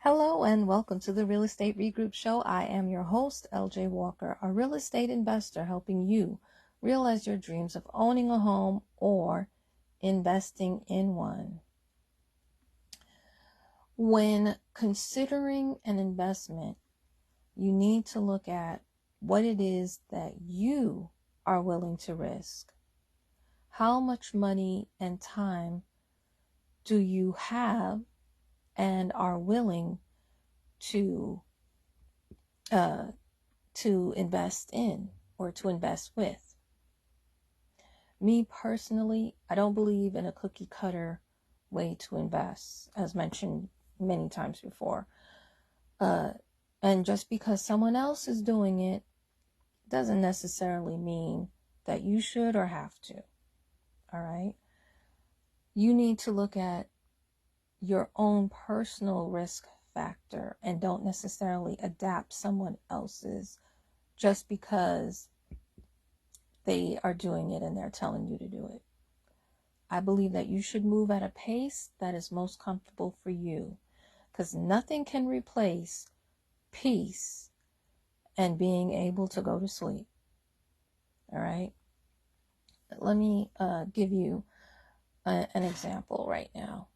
Hello and welcome to the Real Estate Regroup Show. I am your host, LJ Walker, a real estate investor helping you realize your dreams of owning a home or investing in one. When considering an investment, you need to look at what it is that you are willing to risk. How much money and time do you have and are willing to invest in or to invest with. Me personally, I don't believe in a cookie cutter way to invest, as mentioned many times before. And just because someone else is doing it doesn't necessarily mean that you should or have to. All right. You need to look at your own personal risk factor and don't necessarily adapt someone else's just because they are doing it and they're telling you to do it. I believe that you should move at a pace that is most comfortable for you, because nothing can replace peace and being able to go to sleep. All right. Let me give you an example right now.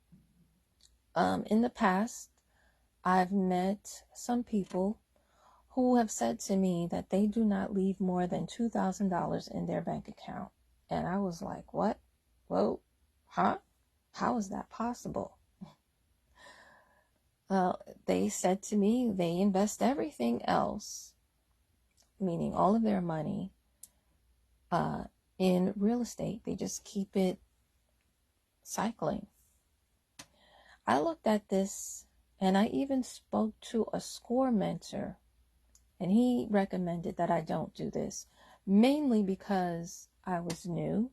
In the past, I've met some people who have said to me that they do not leave more than $2,000 in their bank account. And I was like, what? Whoa, huh? How is that possible? They said to me they invest everything else, meaning all of their money, in real estate. They just keep it cycling. I looked at this and I even spoke to a SCORE mentor, and he recommended that I don't do this, mainly because I was new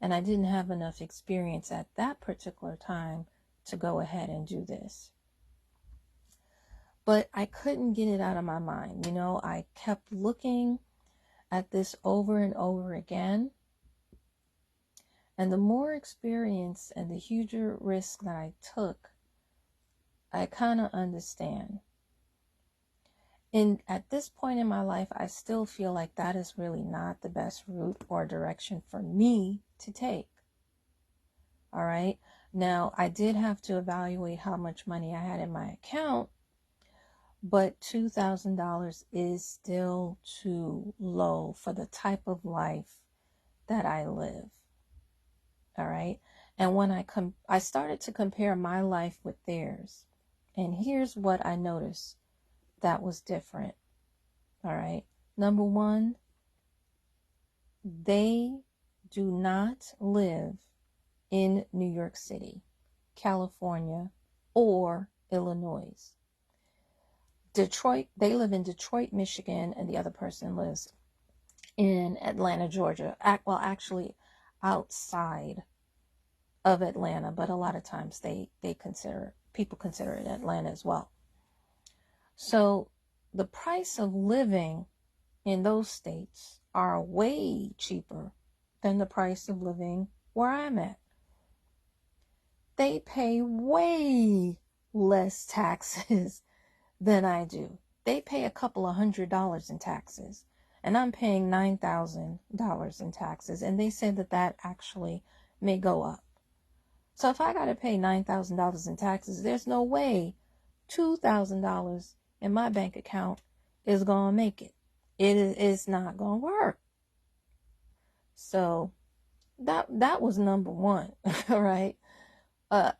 and I didn't have enough experience at that particular time to go ahead and do this. But I couldn't get it out of my mind. I kept looking at this over and over again. And the more experience and the huger risk that I took, I kind of understand. And at this point in my life, I still feel like that is really not the best route or direction for me to take. All right. Now, I did have to evaluate how much money I had in my account, but $2,000 is still too low for the type of life that I live. All right. And when I started to compare my life with theirs, and here's what I noticed that was different. All right. Number one, they do not live in New York City, California, or Illinois. Detroit, they live in Detroit, Michigan, and the other person lives in Atlanta, Georgia. Well, actually outside of Atlanta, but a lot of times people consider it Atlanta as well. So the price of living in those states are way cheaper than the price of living where I'm at. They pay way less taxes than I do. They pay a couple of $100 in taxes, and I'm paying $9,000 in taxes, and they said that actually may go up. So if I got to pay $9,000 in taxes, there's no way $2,000 in my bank account is going to make it. It is not going to work. So that was number one, all right?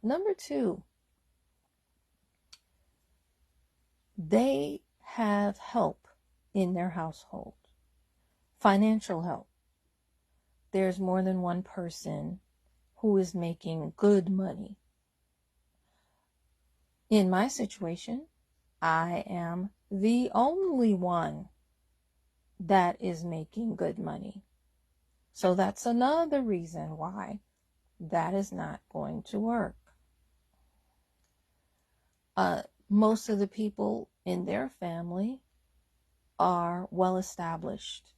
Number two, they have help in their household, financial help. There's more than one person who is making good money. In my situation, I am the only one that is making good money. So that's another reason why that is not going to work. Most of the people in their family are well established,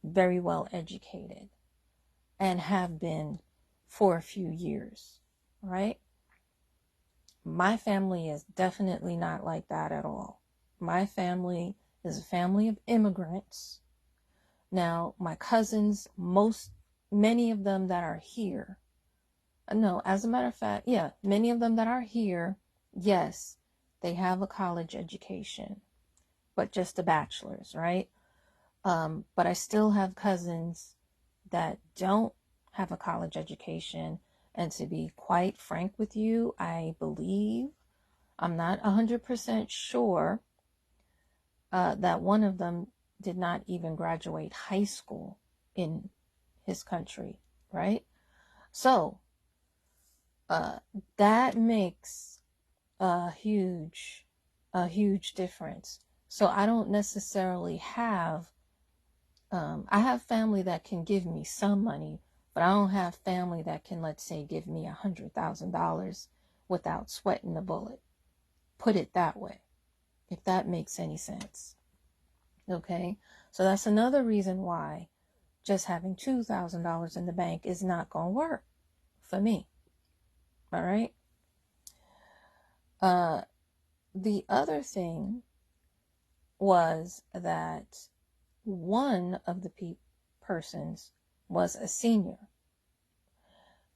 very well educated, and have been for a few years, right? My family is definitely not like that at all. My family is a family of immigrants. Now, my cousins, many of them that are here, no, as a matter of fact, yeah, many of them that are here, yes, they have a college education, but just a bachelor's, right? But I still have cousins that don't have a college education. And to be quite frank with you, I believe, I'm not 100% sure, that one of them did not even graduate high school in his country, right? So uh, that makes a huge difference. So I don't necessarily have, I have family that can give me some money, but I don't have family that can, let's say, give me $100,000 without sweating the bullet. Put it that way, if that makes any sense. Okay, so that's another reason why just having $2,000 in the bank is not going to work for me. All right. The other thing was that one of the persons was a senior.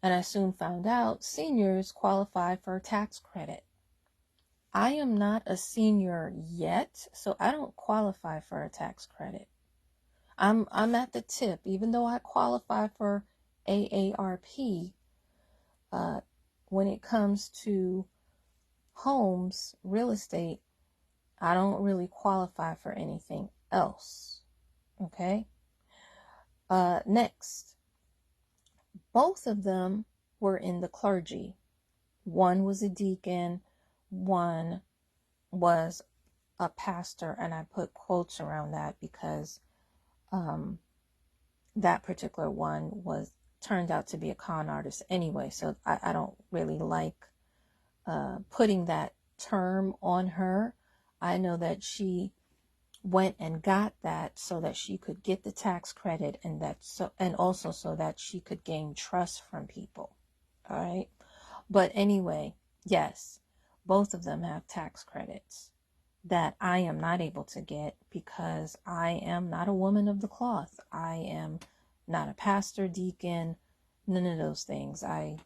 And I soon found out seniors qualify for a tax credit. I am not a senior yet, so I don't qualify for a tax credit. I'm at the tip, even though I qualify for AARP. When it comes to homes, real estate, I don't really qualify for anything else. Okay. Next, both of them were in the clergy. One was a deacon, one was a pastor, and I put quotes around that because that particular one turned out to be a con artist anyway. So I don't really like putting that term on her. I know that she went and got that so that she could get the tax credit, and also so that she could gain trust from people. All right. But anyway, yes, both of them have tax credits that I am not able to get because I am not a woman of the cloth. I am not a pastor, deacon, none of those things. I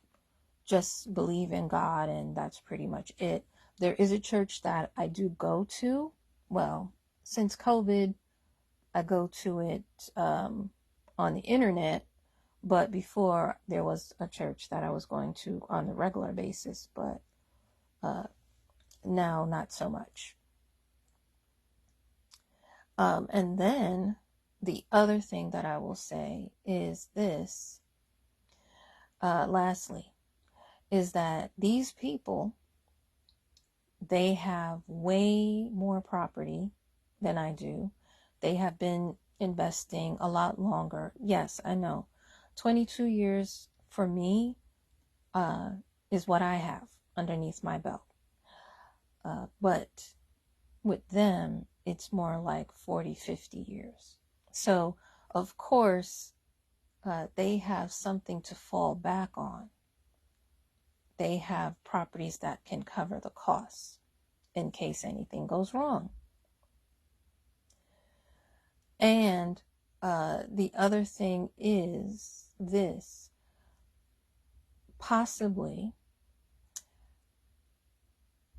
just believe in God, and that's pretty much it. There is a church that I do go to. Well, since COVID, I go to it on the internet, but before there was a church that I was going to on a regular basis, but now not so much. And then the other thing that I will say is this, lastly, is that these people, they have way more property than I do. They have been investing a lot longer. Yes, I know. 22 years for me is what I have underneath my belt. But with them, it's more like 40, 50 years. So, of course, they have something to fall back on. They have properties that can cover the costs in case anything goes wrong. And the other thing is this, possibly,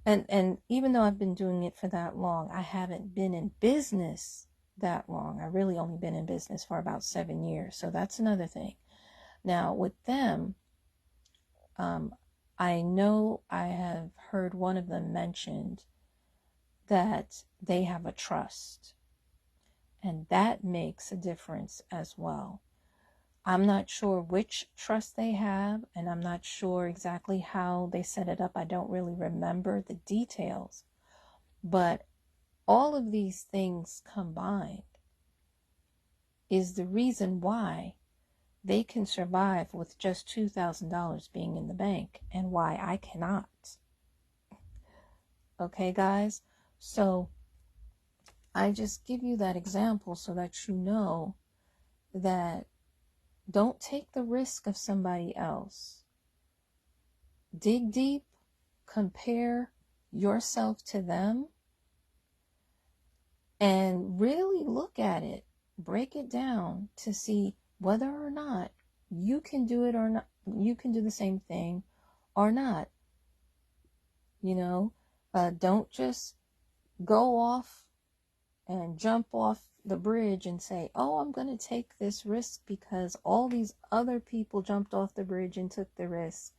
and even though I've been doing it for that long, I haven't been in business that long. I've really only been in business for about 7 years. So that's another thing. Now, with them, I know I have heard one of them mentioned that they have a trust, and that makes a difference as well. I'm not sure which trust they have, and I'm not sure exactly how they set it up. I don't really remember the details, but all of these things combined is the reason why they can survive with just $2,000 being in the bank and why I cannot. Okay, guys? So I just give you that example so that you know that don't take the risk of somebody else. Dig deep, compare yourself to them and really look at it, break it down to see whether or not you can do it or not, you can do the same thing or not. Don't just go off and jump off the bridge and say, oh, I'm going to take this risk because all these other people jumped off the bridge and took the risk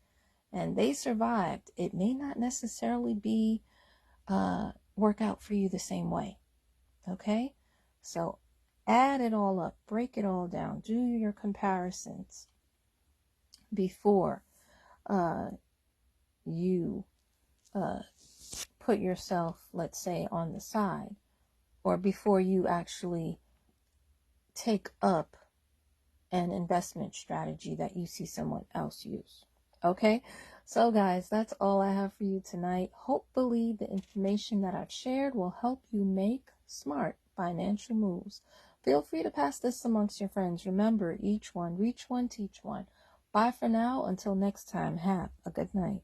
and they survived. It may not necessarily be work out for you the same way. Okay? So add it all up, break it all down, do your comparisons before you put yourself, let's say, on the side, or before you actually take up an investment strategy that you see someone else use. Okay? So guys, that's all I have for you tonight. Hopefully the information that I've shared will help you make smart financial moves. Feel free to pass this amongst your friends. Remember, reach one, teach one. Bye for now. Until next time, have a good night.